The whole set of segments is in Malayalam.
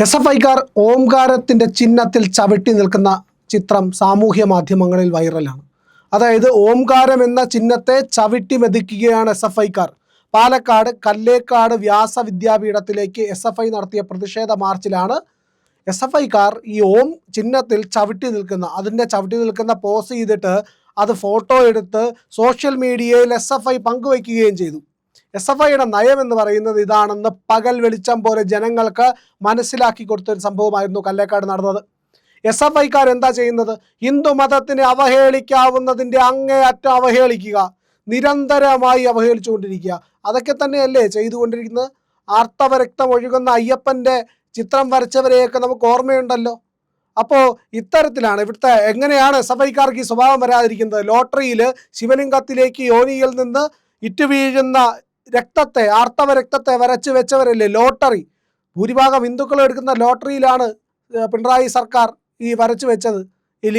SFIക്കാർ ഓംകാരത്തിൻ്റെ ചിഹ്നത്തിൽ ചവിട്ടി നിൽക്കുന്ന ചിത്രം സാമൂഹ്യ മാധ്യമങ്ങളിൽ വൈറലാണ്. അതായത് ഓംകാരം എന്ന ചിഹ്നത്തെ ചവിട്ടി മെതിക്കുകയാണ് SFIക്കാർ. പാലക്കാട് കല്ലേക്കാട് വ്യാസ വിദ്യാപീഠത്തിലേക്ക് SFI നടത്തിയ പ്രതിഷേധ മാർച്ചിലാണ് SFIക്കാർ ഈ ഓം ചിഹ്നത്തിൽ ചവിട്ടി നിൽക്കുന്ന പോസ് ചെയ്തിട്ട് അത് ഫോട്ടോ എടുത്ത് സോഷ്യൽ മീഡിയയിൽ SFI പങ്കുവയ്ക്കുകയും ചെയ്തു. SFIയുടെ നയം എന്ന് പറയുന്നത് ഇതാണെന്ന് പകൽ വെളിച്ചം പോലെ ജനങ്ങൾക്ക് മനസ്സിലാക്കി കൊടുത്തൊരു സംഭവമായിരുന്നു കല്ലേക്കാട് നടന്നത്. SFIക്കാർ എന്താ ചെയ്യുന്നത്? ഹിന്ദു മതത്തിനെ അവഹേളിക്കാവുന്നതിൻ്റെ അങ്ങേയറ്റം അവഹേളിക്കുക, നിരന്തരമായി അവഹേളിച്ചുകൊണ്ടിരിക്കുക. അതൊക്കെ തന്നെയല്ലേ ചെയ്തുകൊണ്ടിരിക്കുന്നത്? ആർത്തവരക്തം ഒഴുകുന്ന അയ്യപ്പൻ്റെ ചിത്രം വരച്ചവരെയൊക്കെ നമുക്ക് ഓർമ്മയുണ്ടല്ലോ. അപ്പോൾ ഇത്തരത്തിലാണ് ഇവിടുത്തെ എങ്ങനെയാണ് SFIക്കാർക്ക് ഈ സ്വഭാവം വരാതിരിക്കുന്നത്? ലോട്ടറിയിൽ ശിവലിംഗത്തിലേക്ക് യോനിയിൽ നിന്ന് ഇറ്റുവീഴുന്ന രക്തത്തെ, ആർത്തവ രക്തത്തെ വരച്ച് വെച്ചവരല്ലേ ലോട്ടറി. ഭൂരിഭാഗം ഹിന്ദുക്കൾ എടുക്കുന്ന ലോട്ടറിയിലാണ് പിണറായി സർക്കാർ ഈ വരച്ചു വെച്ചത്. ഈ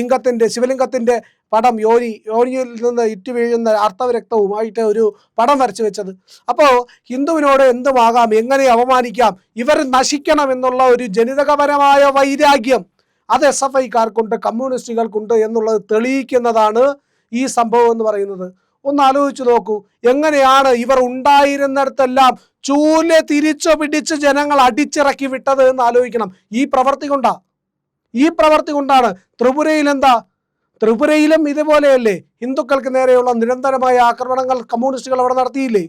ശിവലിംഗത്തിൻ്റെ പടം യോനിയിൽ നിന്ന് ഇറ്റുവീഴുന്ന ആർത്തവ രക്തവുമായിട്ട് ഒരു പടം വരച്ചു വെച്ചത്. അപ്പോൾ ഹിന്ദുവിനോട് എന്തുമാകാം, എങ്ങനെ അപമാനിക്കാം, ഇവർ നശിക്കണം എന്നുള്ള ഒരു ജനിതകപരമായ വൈരാഗ്യം അത് SFIക്കാർക്കുണ്ട്, കമ്മ്യൂണിസ്റ്റുകൾക്കുണ്ട് എന്നുള്ളത് തെളിയിക്കുന്നതാണ് ഈ സംഭവം എന്ന് പറയുന്നത്. ഒന്ന് ആലോചിച്ച് നോക്കൂ, എങ്ങനെയാണ് ഇവർ ഉണ്ടായിരുന്നിടത്തെല്ലാം ചൂല് തിരിച്ചു പിടിച്ച് ജനങ്ങൾ അടിച്ചിറക്കി വിട്ടത് എന്ന് ആലോചിക്കണം. ഈ പ്രവൃത്തി കൊണ്ടാണ്. ത്രിപുരയിലും ഇതുപോലെയല്ലേ ഹിന്ദുക്കൾക്ക് നേരെയുള്ള നിരന്തരമായ ആക്രമണങ്ങൾ കമ്മ്യൂണിസ്റ്റുകൾ അവിടെ നടത്തിയില്ലേ?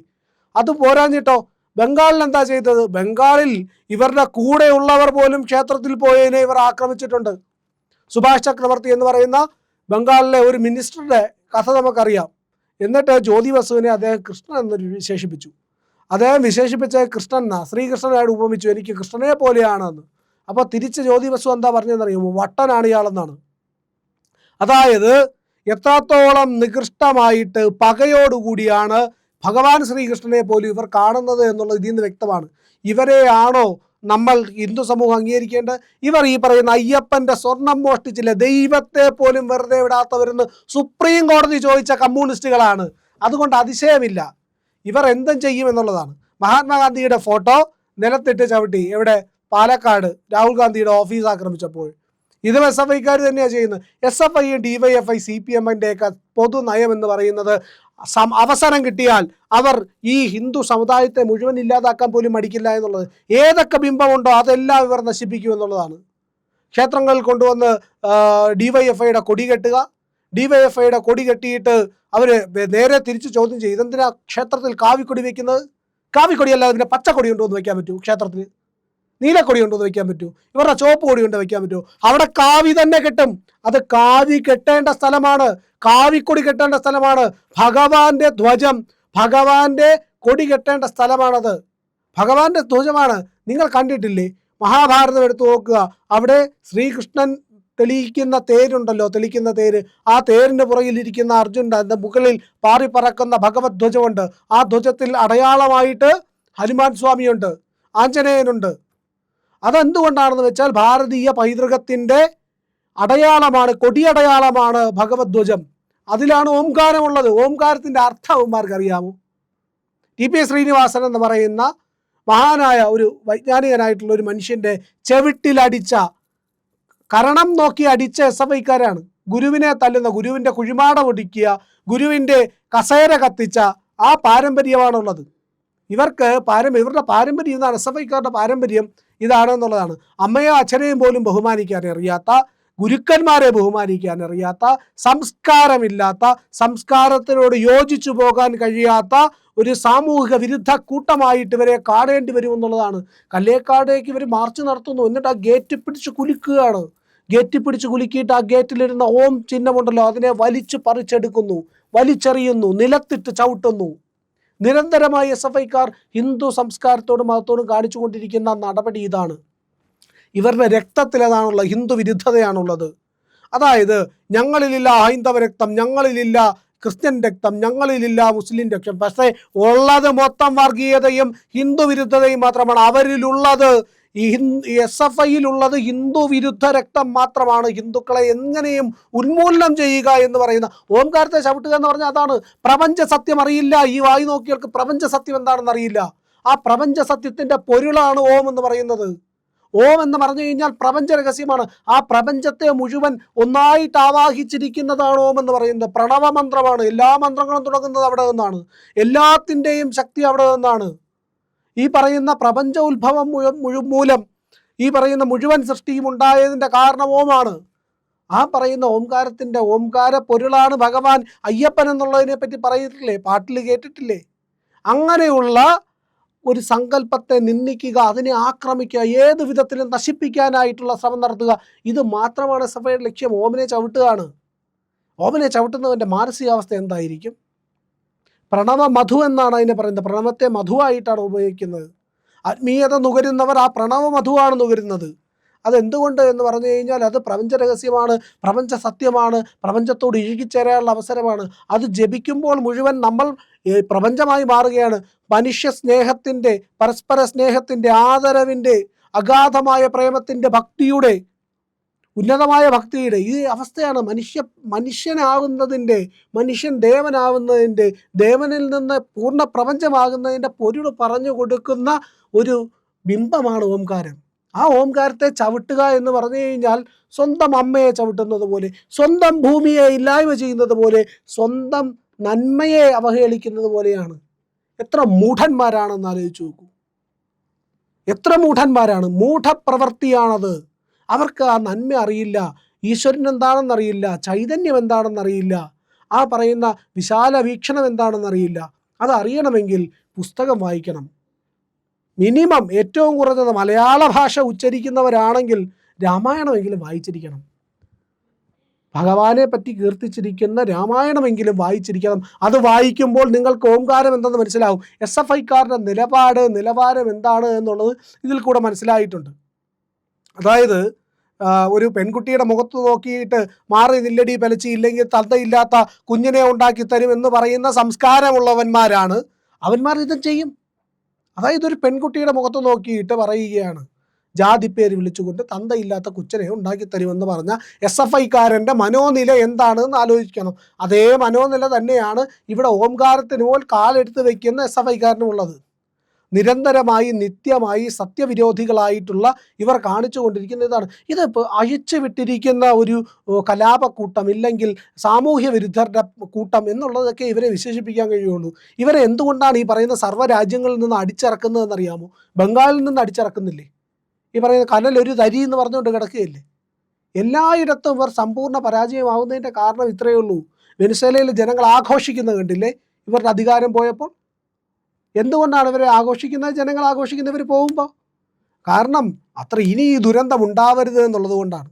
അത് പോരാഞ്ഞിട്ടോ ബംഗാളിൽ എന്താ ചെയ്തത്? ബംഗാളിൽ ഇവരുടെ കൂടെയുള്ളവർ പോലും ക്ഷേത്രത്തിൽ പോയതിനെ ഇവർ ആക്രമിച്ചിട്ടുണ്ട്. സുഭാഷ് ചക്രവർത്തി എന്ന് പറയുന്ന ബംഗാളിലെ ഒരു മിനിസ്റ്ററുടെ കഥ നമുക്കറിയാം. എന്നിട്ട് ജ്യോതി ബസുവിനെ അദ്ദേഹം കൃഷ്ണൻ എന്ന് വിശേഷിപ്പിച്ചു. അദ്ദേഹം വിശേഷിപ്പിച്ച ശ്രീകൃഷ്ണനായിട്ട് ഉപമിച്ചു, എനിക്ക് കൃഷ്ണനെ പോലെയാണെന്ന്. അപ്പോൾ തിരിച്ച് ജ്യോതി ബസു എന്താ പറഞ്ഞതെന്നറിയുമോ? വട്ടനാണ് ഇയാളെന്നാണ്. അതായത് എത്രത്തോളം നികൃഷ്ടമായിട്ട് പകയോടുകൂടിയാണ് ഭഗവാൻ ശ്രീകൃഷ്ണനെ പോലും ഇവർ കാണുന്നത് എന്നുള്ളത് ഇതിൽ നിന്ന് വ്യക്തമാണ്. ഇവരെയാണോ നമ്മൾ ഹിന്ദു സമൂഹം അംഗീകരിക്കേണ്ടത്? ഇവർ ഈ പറയുന്ന അയ്യപ്പൻ്റെ സ്വർണം മോഷ്ടിച്ചില്ല, ദൈവത്തെ പോലും വെറുതെ വിടാത്തവരെന്ന് സുപ്രീം കോടതി ചോദിച്ച കമ്മ്യൂണിസ്റ്റുകളാണ്. അതുകൊണ്ട് അതിശയമില്ല, ഇവർ എന്തും ചെയ്യുമെന്നുള്ളതാണ്. മഹാത്മാഗാന്ധിയുടെ ഫോട്ടോ നിലത്തിട്ട് ചവിട്ടി എവിടെ? പാലക്കാട് രാഹുൽ ഗാന്ധിയുടെ ഓഫീസ് ആക്രമിച്ചപ്പോൾ. ഇതും SFIക്കാർ തന്നെയാണ് ചെയ്യുന്നത്. SFI, DYFI, CPM-ൻ്റെയൊക്കെ പൊതു നയം എന്ന് പറയുന്നത് അവസരം കിട്ടിയാൽ അവർ ഈ ഹിന്ദു സമുദായത്തെ മുഴുവൻ ഇല്ലാതാക്കാൻ പോലും മടിക്കില്ല എന്നുള്ളത്. ഏതൊക്കെ ബിംബമുണ്ടോ അതെല്ലാം ഇവർ നശിപ്പിക്കുമെന്നുള്ളതാണ്. ക്ഷേത്രങ്ങളിൽ കൊണ്ടുവന്ന് DYFIയുടെ കൊടി കെട്ടുക, DYFIയുടെ കൊടി കെട്ടിയിട്ട് അവർ നേരെ തിരിച്ച് ചോദ്യം ചെയ്യും, ഇതെന്തിനാ ക്ഷേത്രത്തിൽ കാവിക്കൊടി വയ്ക്കുന്നത്? കാവിക്കൊടിയല്ല, അതിൻ്റെ പച്ചക്കൊടി കൊണ്ടുവന്ന് വയ്ക്കാൻ പറ്റൂ? ക്ഷേത്രത്തിൽ നീലക്കൊടി കൊണ്ടുവന്ന് വയ്ക്കാൻ പറ്റൂ? ഇവരുടെ ചുവപ്പ് കൊടി കൊണ്ട് വയ്ക്കാൻ പറ്റൂ? അവിടെ കാവി തന്നെ കെട്ടും. അത് കാവി കെട്ടേണ്ട സ്ഥലമാണ്, കാവിക്കൊടി കെട്ടേണ്ട സ്ഥലമാണ്. ഭഗവാന്റെ ധ്വജം, ഭഗവാന്റെ കൊടി കെട്ടേണ്ട സ്ഥലമാണത്. ഭഗവാന്റെ ധ്വജമാണ്. നിങ്ങൾ കണ്ടിട്ടില്ലേ? മഹാഭാരതം എടുത്തു നോക്കുക. അവിടെ ശ്രീകൃഷ്ണൻ തെളിയിക്കുന്ന തേരുണ്ടല്ലോ, തെളിക്കുന്ന തേര്. ആ തേരിൻ്റെ പുറകിലിരിക്കുന്ന അർജുനൻ്റെ അതിൻ്റെ മുകളിൽ പാറിപ്പറക്കുന്ന ഭഗവത് ധ്വജമുണ്ട്. ആ ധ്വജത്തിൽ അടയാളമായിട്ട് ഹനുമാൻ സ്വാമിയുണ്ട്, ആഞ്ജനേയനുണ്ട്. അതെന്തുകൊണ്ടാണെന്ന് വെച്ചാൽ ഭാരതീയ പൈതൃകത്തിൻ്റെ അടയാളമാണ്, കൊടിയടയാളമാണ് ഭഗവത് ധ്വജം. അതിലാണ് ഓംകാരമുള്ളത്. ഓംകാരത്തിൻ്റെ അർത്ഥം അവന്മാർക്ക് അറിയാമോ? TP ശ്രീനിവാസൻ എന്ന് പറയുന്ന മഹാനായ ഒരു വൈജ്ഞാനികനായിട്ടുള്ള ഒരു മനുഷ്യൻ്റെ ചെവിട്ടിലടിച്ച, കരണം നോക്കി അടിച്ച SFIക്കാരാണ്. ഗുരുവിനെ തല്ലുന്ന, ഗുരുവിൻ്റെ കുഴിമാട ഒടിക്കുക, ഗുരുവിൻ്റെ കസേര കത്തിച്ച ആ പാരമ്പര്യമാണുള്ളത്. ഇവരുടെ പാരമ്പര്യം ഇതാണ്. SFIക്കാരുടെ പാരമ്പര്യം ഇതാണെന്നുള്ളതാണ്. അമ്മയോ അച്ഛനെയും പോലും ബഹുമാനിക്കാൻ അറിയാത്ത, ഗുരുക്കന്മാരെ ബഹുമാനിക്കാൻ അറിയാത്ത, സംസ്കാരമില്ലാത്ത, സംസ്കാരത്തിനോട് യോജിച്ചു പോകാൻ കഴിയാത്ത ഒരു സാമൂഹിക വിരുദ്ധ കൂട്ടമായിട്ട് ഇവരെ കാണേണ്ടി വരുമെന്നുള്ളതാണ്. കല്ലേക്കാടേക്ക് ഇവർ മാർച്ച് നടത്തുന്നു, എന്നിട്ട് ആ ഗേറ്റ് പിടിച്ച് കുലുക്കുകയാണ്. ഗേറ്റ് പിടിച്ച് കുലുക്കിയിട്ട് ആ ഗേറ്റിലിരുന്ന ഓം ചിഹ്നമുണ്ടല്ലോ അതിനെ വലിച്ചു പറിച്ചെടുക്കുന്നു, വലിച്ചെറിയുന്നു, നിലത്തിട്ട് ചവിട്ടുന്നു. നിരന്തരമായി SFIക്കാർ ഹിന്ദു സംസ്കാരത്തോടും മതത്തോടും കാണിച്ചു കൊണ്ടിരിക്കുന്ന നടപടി ഇതാണ്. ഇവരുടെ രക്തത്തിൽ അതാണുള്ളത്, ഹിന്ദു വിരുദ്ധതയാണുള്ളത്. അതായത് ഞങ്ങളിലില്ല ഹൈന്ദവ രക്തം, ഞങ്ങളിലില്ല ക്രിസ്ത്യൻ രക്തം, ഞങ്ങളിലില്ല മുസ്ലിം രക്തം. പക്ഷേ ഉള്ളത് മൊത്തം വർഗീയതയും ഹിന്ദു വിരുദ്ധതയും മാത്രമാണ്. അവരിലുള്ളത്, ഈ SFIയിലുള്ളത് ഹിന്ദു വിരുദ്ധ രക്തം മാത്രമാണ്. ഹിന്ദുക്കളെ എങ്ങനെയും ഉന്മൂലനം ചെയ്യുക എന്ന് പറയുന്ന ഓംകാരത്തെ ചവിട്ടുക എന്ന് പറഞ്ഞാൽ അതാണ്. പ്രപഞ്ച സത്യം അറിയില്ല, ഈ വായി നോക്കിയവർക്ക് പ്രപഞ്ച സത്യം എന്താണെന്ന് അറിയില്ല. ആ പ്രപഞ്ച സത്യത്തിൻ്റെ പൊരുളാണ് ഓം എന്ന് പറയുന്നത്. ഓം എന്ന് പറഞ്ഞു കഴിഞ്ഞാൽ പ്രപഞ്ച രഹസ്യമാണ്. ആ പ്രപഞ്ചത്തെ മുഴുവൻ ഒന്നായിട്ട് ആവാഹിച്ചിരിക്കുന്നതാണ് ഓം എന്ന് പറയുന്നത്. പ്രണവ മന്ത്രമാണ്. എല്ലാ മന്ത്രങ്ങളും തുടങ്ങുന്നത് അവിടെ നിന്നാണ്. എല്ലാത്തിൻ്റെയും ശക്തി അവിടെ നിന്നാണ്. ഈ പറയുന്ന പ്രപഞ്ച ഉത്ഭവം മൂലം ഈ പറയുന്ന മുഴുവൻ സൃഷ്ടിയും ഉണ്ടായതിൻ്റെ കാരണം ഓമാണ്. ആ പറയുന്ന ഓംകാരത്തിൻ്റെ ഓംകാര പൊരുളാണ് ഭഗവാൻ അയ്യപ്പൻ എന്നുള്ളതിനെ പറ്റി പറയിട്ടില്ലേ, പാട്ടിൽ കേട്ടിട്ടില്ലേ? അങ്ങനെയുള്ള ഒരു സങ്കല്പത്തെ നിന്ദിക്കുക, അതിനെ ആക്രമിക്കുക, ഏത് വിധത്തിലും നശിപ്പിക്കാനായിട്ടുള്ള ശ്രമം നടത്തുക, ഇത് മാത്രമാണ് സഭയുടെ ലക്ഷ്യം. ഓമിനെ ചവിട്ടുകയാണ്. ഓമിനെ ചവിട്ടുന്നവൻ്റെ മാനസികാവസ്ഥ എന്തായിരിക്കും? പ്രണവ മധു എന്നാണ് അതിനെ പറയുന്നത്. പ്രണവത്തെ മധുവായിട്ടാണ് ഉപയോഗിക്കുന്നത്. ആത്മീയത നുകരുന്നവർ ആ പ്രണവ മധുവാണ് നുകരുന്നത്. അതെന്തുകൊണ്ട് എന്ന് പറഞ്ഞു കഴിഞ്ഞാൽ അത് പ്രപഞ്ച രഹസ്യമാണ്, പ്രപഞ്ച സത്യമാണ്, പ്രപഞ്ചത്തോട് ഇഴുകിച്ചേരാനുള്ള അവസരമാണ്. അത് ജപിക്കുമ്പോൾ മുഴുവൻ നമ്മൾ പ്രപഞ്ചമായി മാറുകയാണ്. മനുഷ്യ സ്നേഹത്തിൻ്റെ, പരസ്പര സ്നേഹത്തിൻ്റെ, ആദരവിൻ്റെ, അഗാധമായ പ്രേമത്തിൻ്റെ, ഭക്തിയുടെ, ഉന്നതമായ ഭക്തിയുടെ ഈ അവസ്ഥയാണ് മനുഷ്യനാകുന്നതിൻ്റെ, മനുഷ്യൻ ദേവനാവുന്നതിൻ്റെ, ദേവനിൽ നിന്ന് പൂർണ്ണ പ്രപഞ്ചമാകുന്നതിൻ്റെ പൊരുൾ പറഞ്ഞു കൊടുക്കുന്ന ഒരു ബിംബമാണ് ഓംകാരം. ആ ഓംകാരത്തെ ചവിട്ടുക എന്ന് പറഞ്ഞു കഴിഞ്ഞാൽ സ്വന്തം അമ്മയെ ചവിട്ടുന്നത് പോലെ, സ്വന്തം ഭൂമിയെ ഇല്ലായ്മ ചെയ്യുന്നത് പോലെ, സ്വന്തം നന്മയെ അവഹേളിക്കുന്നത് പോലെയാണ്. എത്ര മൂഢന്മാരാണെന്ന് ആലോചിച്ച് നോക്കൂ. എത്ര മൂഢന്മാരാണ്. മൂഢപ്രവൃത്തിയാണത്. അവർക്ക് ആ നന്മ അറിയില്ല, ഈശ്വരൻ എന്താണെന്നറിയില്ല, ചൈതന്യം എന്താണെന്നറിയില്ല, ആ പറയുന്ന വിശാല വീക്ഷണം എന്താണെന്നറിയില്ല. അതറിയണമെങ്കിൽ പുസ്തകം വായിക്കണം. മിനിമം ഏറ്റവും കുറഞ്ഞത് മലയാള ഭാഷ ഉച്ചരിക്കുന്നവരാണെങ്കിൽ രാമായണമെങ്കിലും വായിച്ചിരിക്കണം. ഭഗവാനെ പറ്റി കീർത്തിച്ചിരിക്കുന്ന രാമായണമെങ്കിലും വായിച്ചിരിക്കണം. അത് വായിക്കുമ്പോൾ നിങ്ങൾക്ക് ഓംകാരം എന്തെന്ന് മനസ്സിലാവും. SFIക്കാരുടെ നിലവാരം എന്താണ് എന്നുള്ളത് ഇതിൽ കൂടെ മനസ്സിലായിട്ടുണ്ട്. അതായത് ഒരു പെൺകുട്ടിയുടെ മുഖത്ത് നോക്കിയിട്ട് മാറി നില്ലടി പലച്ചി, ഇല്ലെങ്കിൽ തന്തയില്ലാത്ത കുഞ്ഞിനെ ഉണ്ടാക്കി തരും എന്ന് പറയുന്ന സംസ്കാരമുള്ളവന്മാരാണ്. അവന്മാർ ഇതും ചെയ്യും. അതായത് ഒരു പെൺകുട്ടിയുടെ മുഖത്ത് നോക്കിയിട്ട് പറയുകയാണ്, ജാതിപ്പേര് വിളിച്ചുകൊണ്ട് തന്തയില്ലാത്ത കൊച്ചിനെ ഉണ്ടാക്കി തരുമെന്ന് പറഞ്ഞ SFIക്കാരൻ്റെ മനോനില എന്താണെന്ന് ആലോചിക്കണം. അതേ മനോനില തന്നെയാണ് ഇവിടെ ഓംകാരത്തിന് പോൽ കാലെടുത്ത് വയ്ക്കുന്ന SFIക്കാരനുമുള്ളത്. നിരന്തരമായി നിത്യമായി സത്യവിരോധികളായിട്ടുള്ള ഇവർ കാണിച്ചു കൊണ്ടിരിക്കുന്ന ഇതാണ്. ഇതിപ്പോൾ അഴിച്ചു വിട്ടിരിക്കുന്ന ഒരു കലാപക്കൂട്ടം, ഇല്ലെങ്കിൽ സാമൂഹ്യ വിരുദ്ധരുടെ കൂട്ടം എന്നുള്ളതൊക്കെ ഇവരെ വിശേഷിപ്പിക്കാൻ കഴിയുള്ളൂ. ഇവരെ എന്തുകൊണ്ടാണ് ഈ പറയുന്ന സർവ്വരാജ്യങ്ങളിൽ നിന്ന് അടിച്ചിറക്കുന്നതെന്നറിയാമോ? ബംഗാളിൽ നിന്ന് അടിച്ചിറക്കുന്നില്ലേ? ഈ പറയുന്ന കനലൊരു തരി എന്ന് പറഞ്ഞുകൊണ്ട് കിടക്കുകയല്ലേ? എല്ലായിടത്തും ഇവർ സമ്പൂർണ്ണ പരാജയമാവുന്നതിൻ്റെ കാരണം ഇത്രയേ ഉള്ളൂ. വെനിസ്വേലയിൽ ജനങ്ങൾ ആഘോഷിക്കുന്നത് കണ്ടില്ലേ ഇവരുടെ അധികാരം പോയപ്പോൾ? എന്തുകൊണ്ടാണ് ഇവരെ ആഘോഷിക്കുന്നത്? ജനങ്ങൾ ആഘോഷിക്കുന്നത് ഇവർ പോകുമ്പോൾ. കാരണം ഇനി ഈ ദുരന്തം ഉണ്ടാവരുത് എന്നുള്ളത് കൊണ്ടാണ്.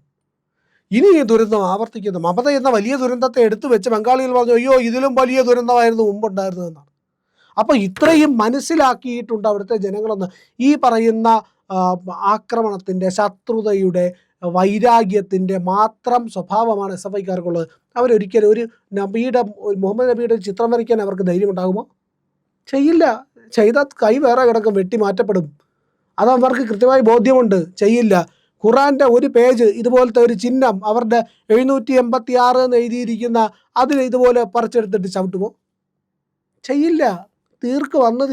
ഇനി ഈ ദുരന്തം ആവർത്തിക്കുന്നു. മമത എന്ന വലിയ ദുരന്തത്തെ എടുത്തു വെച്ച് ബംഗാളികൾ പറഞ്ഞു, അയ്യോ ഇതിലും വലിയ ദുരന്തമായിരുന്നു മുമ്പുണ്ടായിരുന്നതെന്നാണ്. അപ്പോൾ ഇത്രയും മനസ്സിലാക്കിയിട്ടുണ്ട് അവിടുത്തെ ജനങ്ങളെന്ന്. ഈ പറയുന്ന ആക്രമണത്തിൻ്റെ, ശത്രുതയുടെ, വൈരാഗ്യത്തിൻ്റെ മാത്രം സ്വഭാവമാണ് SFIക്കാർക്കുള്ളത്. അവരൊരിക്കലും ഒരു മുഹമ്മദ് നബിയുടെ ചിത്രം വരയ്ക്കാൻ അവർക്ക് ധൈര്യമുണ്ടാകുമോ? ചെയ്യില്ല. ചെയ്താൽ കൈ വേറെ കിടക്കും, വെട്ടി മാറ്റപ്പെടും. അത് അവർക്ക് കൃത്യമായി ബോധ്യമുണ്ട്. ചെയ്യില്ല. ഖുറാൻ്റെ ഒരു പേജ് ഇതുപോലത്തെ ഒരു ചിഹ്നം അവരുടെ 786 എന്ന് എഴുതിയിരിക്കുന്ന അതിൽ ഇതുപോലെ പറിച്ചെടുത്തിട്ട് ചവിട്ടുമോ? ചെയ്യില്ല. അന്ന്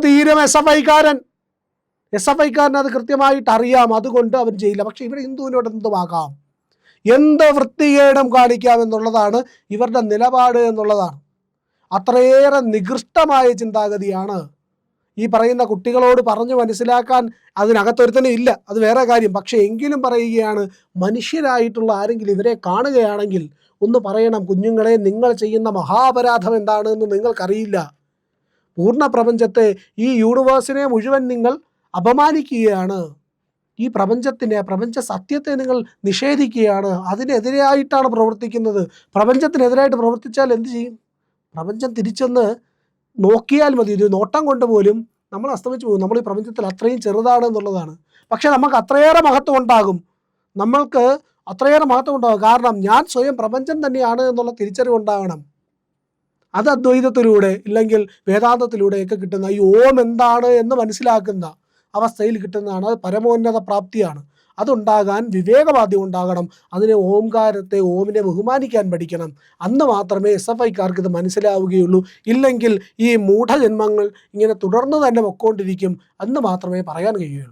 തീരും. SFIക്കാരൻ അത് കൃത്യമായിട്ട് അറിയാം. അതുകൊണ്ട് അവൻ ചെയ്യില്ല. പക്ഷെ ഇവിടെ ഹിന്ദുവിനോട് എന്തുമാകാം, എന്ത് വൃത്തികേടും കാണിക്കാം എന്നുള്ളതാണ് ഇവരുടെ നിലപാട് എന്നുള്ളതാണ്. അത്രയേറെ നികൃഷ്ടമായ ചിന്താഗതിയാണ്. ഈ പറയുന്ന കുട്ടികളോട് പറഞ്ഞു മനസ്സിലാക്കാൻ അതിനകത്തൊരുത്തനും ഇല്ല, അത് വേറെ കാര്യം. പക്ഷേ എങ്കിലും പറയുകയാണ്, മനുഷ്യരായിട്ടുള്ള ആരെങ്കിലും ഇവരെ കാണുകയാണെങ്കിൽ ഒന്ന് പറയണം, കുഞ്ഞുങ്ങളെ നിങ്ങൾ ചെയ്യുന്ന മഹാപരാധം എന്താണെന്ന് നിങ്ങൾക്കറിയില്ല. പൂർണ്ണ പ്രപഞ്ചത്തെ, ഈ യൂണിവേഴ്സിനെ മുഴുവൻ നിങ്ങൾ അപമാനിക്കുകയാണ്. ഈ പ്രപഞ്ച സത്യത്തെ നിങ്ങൾ നിഷേധിക്കുകയാണ്. അതിനെതിരായിട്ടാണ് പ്രവർത്തിക്കുന്നത്. പ്രപഞ്ചത്തിനെതിരായിട്ട് പ്രവർത്തിച്ചാൽ എന്ത് ചെയ്യും? പ്രപഞ്ചം തിരിച്ചൊന്ന് നോക്കിയാൽ മതി. ഒരു നോട്ടം കൊണ്ട് പോലും നമ്മൾ അസ്തമിച്ചു പോകും. നമ്മൾ ഈ പ്രപഞ്ചത്തിൽ അത്രയും ചെറുതാണ് എന്നുള്ളതാണ്. പക്ഷേ നമുക്ക് അത്രയേറെ മഹത്വം ഉണ്ടാകും. കാരണം ഞാൻ സ്വയം പ്രപഞ്ചം തന്നെയാണ് എന്നുള്ള തിരിച്ചറിവുണ്ടാകണം. അത് അദ്വൈതത്തിലൂടെ ഇല്ലെങ്കിൽ വേദാന്തത്തിലൂടെയൊക്കെ കിട്ടുന്ന ഈ ഓം എന്താണ് എന്ന് മനസ്സിലാക്കുന്ന അവസ്ഥയിൽ കിട്ടുന്നതാണ്. അത് പരമോന്നത പ്രാപ്തിയാണ്. അതുണ്ടാകാൻ വിവേകവാദ്യം ഉണ്ടാകണം. അതിനെ ഓമിനെ ബഹുമാനിക്കാൻ പഠിക്കണം. അന്ന് മാത്രമേ SFIക്കാർക്ക് ഇത് മനസ്സിലാവുകയുള്ളൂ. ഇല്ലെങ്കിൽ ഈ മൂഢജന്മങ്ങൾ ഇങ്ങനെ തുടർന്ന് തന്നെ പൊക്കോണ്ടിരിക്കും. അന്ന് മാത്രമേ പറയാൻ കഴിയുകയുള്ളൂ.